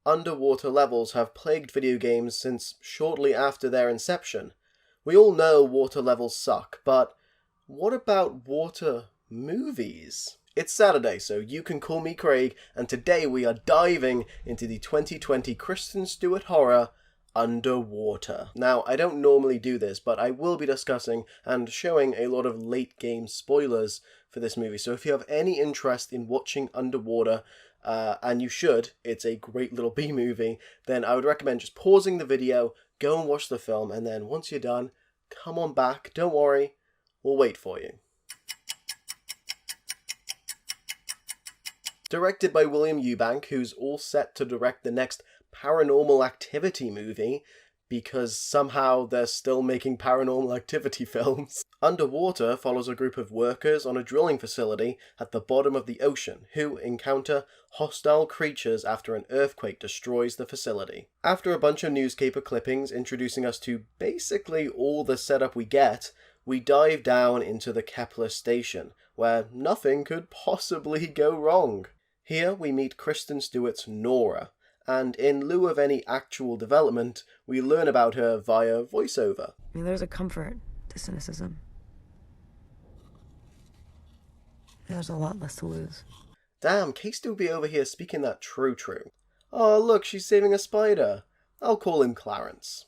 Underwater levels have plagued video games since shortly after their inception. We all know water levels suck, but what about water movies? It's Saturday, so you can call me Craig, and today we are diving into the 2020 Kristen Stewart horror, Underwater. Now, I don't normally do this, but I will be discussing and showing a lot of late game spoilers for this movie, so if you have any interest in watching Underwater, and you should, it's a great little B-movie, then I would recommend just pausing the video, go and watch the film, and then once you're done, come on back, don't worry, we'll wait for you. Directed by William Eubank, who's all set to direct the next Paranormal Activity movie, because somehow they're still making Paranormal Activity films. Underwater follows a group of workers on a drilling facility at the bottom of the ocean who encounter hostile creatures after an earthquake destroys the facility. After a bunch of newspaper clippings introducing us to basically all the setup we get, we dive down into the Kepler station, where nothing could possibly go wrong. Here we meet Kristen Stewart's Norah, and in lieu of any actual development, we learn about her via voiceover. I mean, there's a comfort to cynicism. There's a lot less to lose. Damn, Casey will be over here speaking that true. Oh, look, she's saving a spider. I'll call him Clarence.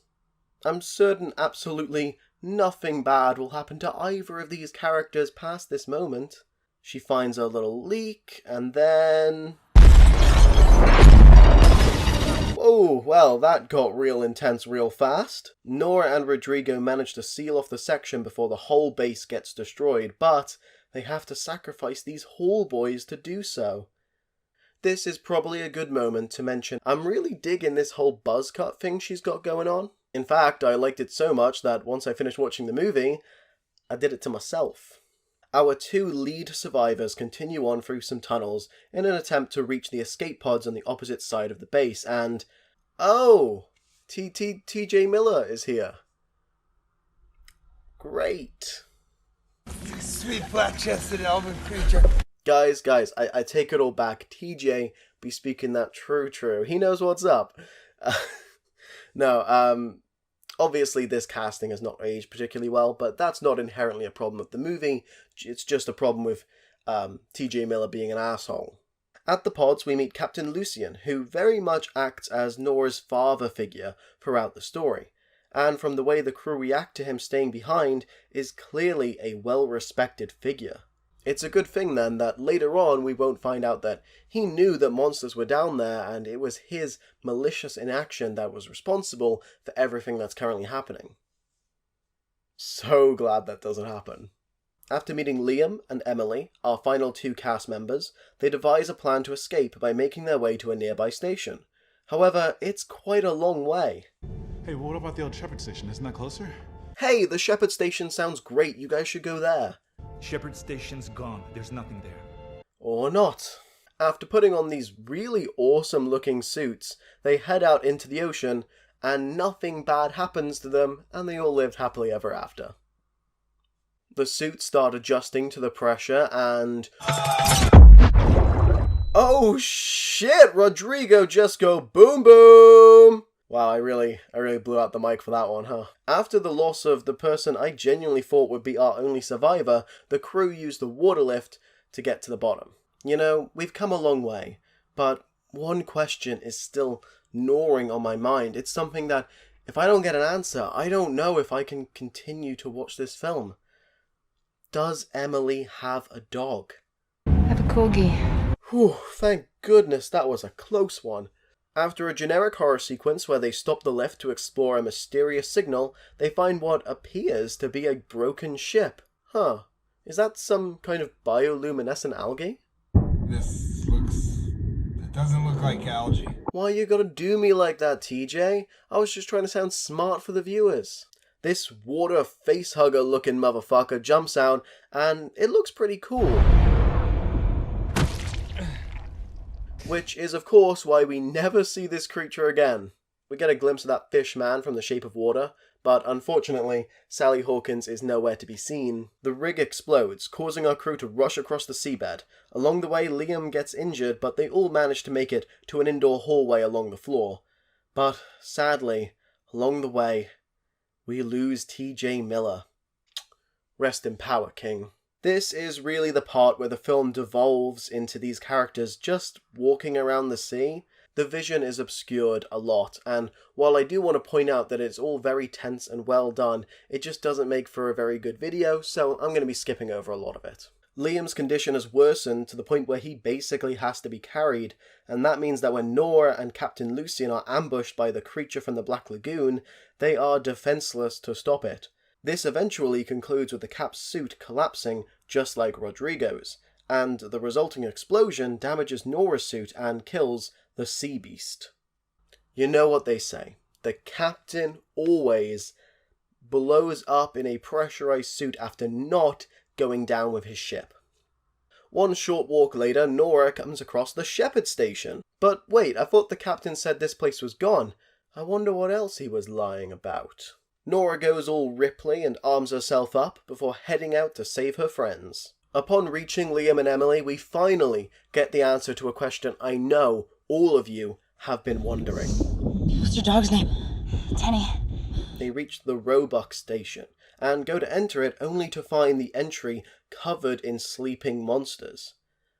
I'm certain absolutely nothing bad will happen to either of these characters past this moment. She finds a little leak, and then... Oh, well, that got real intense real fast. Nora and Rodrigo manage to seal off the section before the whole base gets destroyed, but they have to sacrifice these hall boys to do so. This is probably a good moment to mention I'm really digging this whole buzz cut thing she's got going on. In fact, I liked it so much that once I finished watching the movie, I did it to myself. Our two lead survivors continue on through some tunnels in an attempt to reach the escape pods on the opposite side of the base, and... oh! TJ Miller is here. Great. Sweet black-chested elven creature. Guys, I take it all back. TJ be speaking that true. He knows what's up. Obviously this casting has not aged particularly well, but that's not inherently a problem with the movie. It's just a problem with TJ Miller being an asshole. At the pods, we meet Captain Lucien, who very much acts as Nora's father figure throughout the story, and from the way the crew react to him staying behind, is clearly a well-respected figure. It's a good thing then that later on we won't find out that he knew that monsters were down there and it was his malicious inaction that was responsible for everything that's currently happening. So glad that doesn't happen. After meeting Liam and Emily, our final two cast members, they devise a plan to escape by making their way to a nearby station. However, it's quite a long way. Hey, what about the old Shepherd Station? Isn't that closer? Hey, the Shepherd Station sounds great, you guys should go there. Shepherd Station's gone. There's nothing there. Or not. After putting on these really awesome looking suits, they head out into the ocean, and nothing bad happens to them, and they all lived happily ever after. The suits start adjusting to the pressure, and... oh shit! Rodrigo just go boom boom! Wow, I really blew out the mic for that one, huh? After the loss of the person I genuinely thought would be our only survivor, the crew used the water lift to get to the bottom. You know, we've come a long way, but one question is still gnawing on my mind. It's something that, if I don't get an answer, I don't know if I can continue to watch this film. Does Emily have a dog? I have a corgi. Whew, thank goodness that was a close one. After a generic horror sequence where they stop the lift to explore a mysterious signal, they find what appears to be a broken ship. Huh. Is that some kind of bioluminescent algae? It doesn't look like algae. Why you gotta do me like that, TJ? I was just trying to sound smart for the viewers. This water facehugger looking motherfucker jumps out, and it looks pretty cool. Which is, of course, why we never see this creature again. We get a glimpse of that fish man from The Shape of Water, but unfortunately, Sally Hawkins is nowhere to be seen. The rig explodes, causing our crew to rush across the seabed. Along the way, Liam gets injured, but they all manage to make it to an indoor hallway along the floor. But, sadly, along the way, we lose T.J. Miller. Rest in power, King. This is really the part where the film devolves into these characters just walking around the sea. The vision is obscured a lot, and while I do want to point out that it's all very tense and well done, it just doesn't make for a very good video, so I'm going to be skipping over a lot of it. Liam's condition has worsened to the point where he basically has to be carried, and that means that when Norah and Captain Lucien are ambushed by the creature from the Black Lagoon, they are defenseless to stop it. This eventually concludes with the Cap's suit collapsing just like Rodrigo's, and the resulting explosion damages Norah's suit and kills the sea beast. You know what they say, the captain always blows up in a pressurized suit after not going down with his ship. One short walk later, Norah comes across the Shepherd Station. But wait, I thought the captain said this place was gone. I wonder what else he was lying about. Norah goes all Ripley and arms herself up before heading out to save her friends. Upon reaching Liam and Emily, we finally get the answer to a question I know all of you have been wondering. What's your dog's name? Tenny. They reach the Roebuck Station and go to enter it only to find the entry covered in sleeping monsters.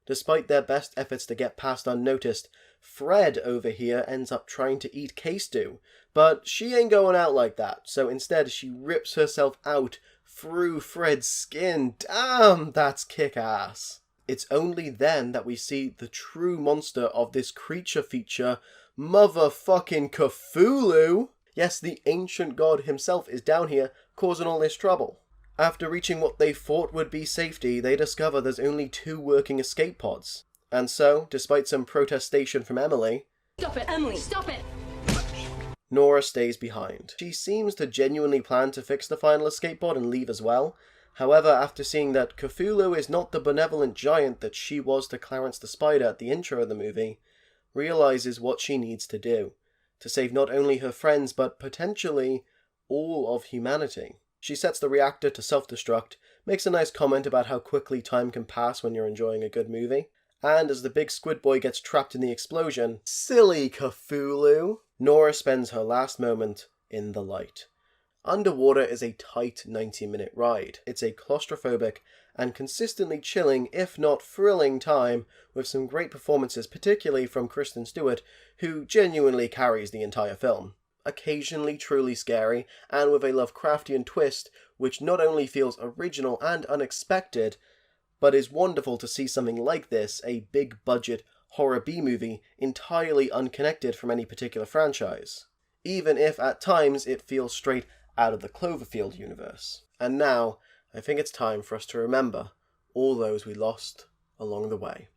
Despite their best efforts to get past unnoticed, Fred over here ends up trying to eat Case-Do, but she ain't going out like that, so instead she rips herself out through Fred's skin. Damn, that's kick-ass. It's only then that we see the true monster of this creature feature, motherfucking Cthulhu. Yes, the ancient god himself is down here causing all this trouble. After reaching what they thought would be safety, they discover there's only 2 working escape pods. And so, despite some protestation from Emily... Stop it, Emily, stop it! Norah stays behind. She seems to genuinely plan to fix the final escape pod and leave as well. However, after seeing that Cthulhu is not the benevolent giant that she was to Clarence the Spider at the intro of the movie, realizes what she needs to do, to save not only her friends, but potentially all of humanity. She sets the reactor to self-destruct, makes a nice comment about how quickly time can pass when you're enjoying a good movie, and as the big squid boy gets trapped in the explosion, silly Cthulhu, Norah spends her last moment in the light. Underwater is a tight 90-minute ride. It's a claustrophobic and consistently chilling, if not thrilling time, with some great performances, particularly from Kristen Stewart, who genuinely carries the entire film. Occasionally truly scary, and with a Lovecraftian twist, which not only feels original and unexpected, but is wonderful to see something like this, a big-budget horror B-movie, entirely unconnected from any particular franchise. Even if, at times, it feels straight out of the Cloverfield universe. And now, I think it's time for us to remember all those we lost along the way.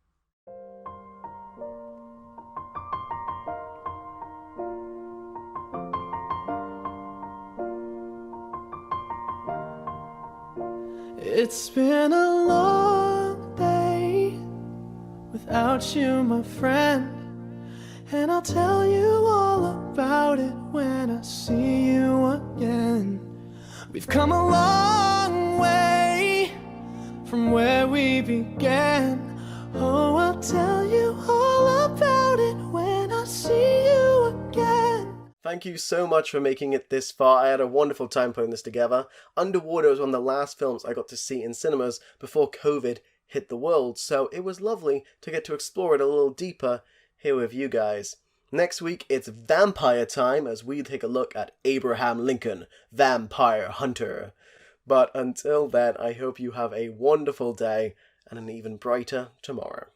It's been a long day without you, my friend, and I'll tell you all about it when I see you again. We've come a long way from where we began. Oh, I'll tell you all about it when I see you again. Thank you so much for making it this far. I had a wonderful time putting this together. Underwater was one of the last films I got to see in cinemas before COVID hit the world, so it was lovely to get to explore it a little deeper here with you guys. Next week, it's vampire time as we take a look at Abraham Lincoln, Vampire Hunter. But until then, I hope you have a wonderful day and an even brighter tomorrow.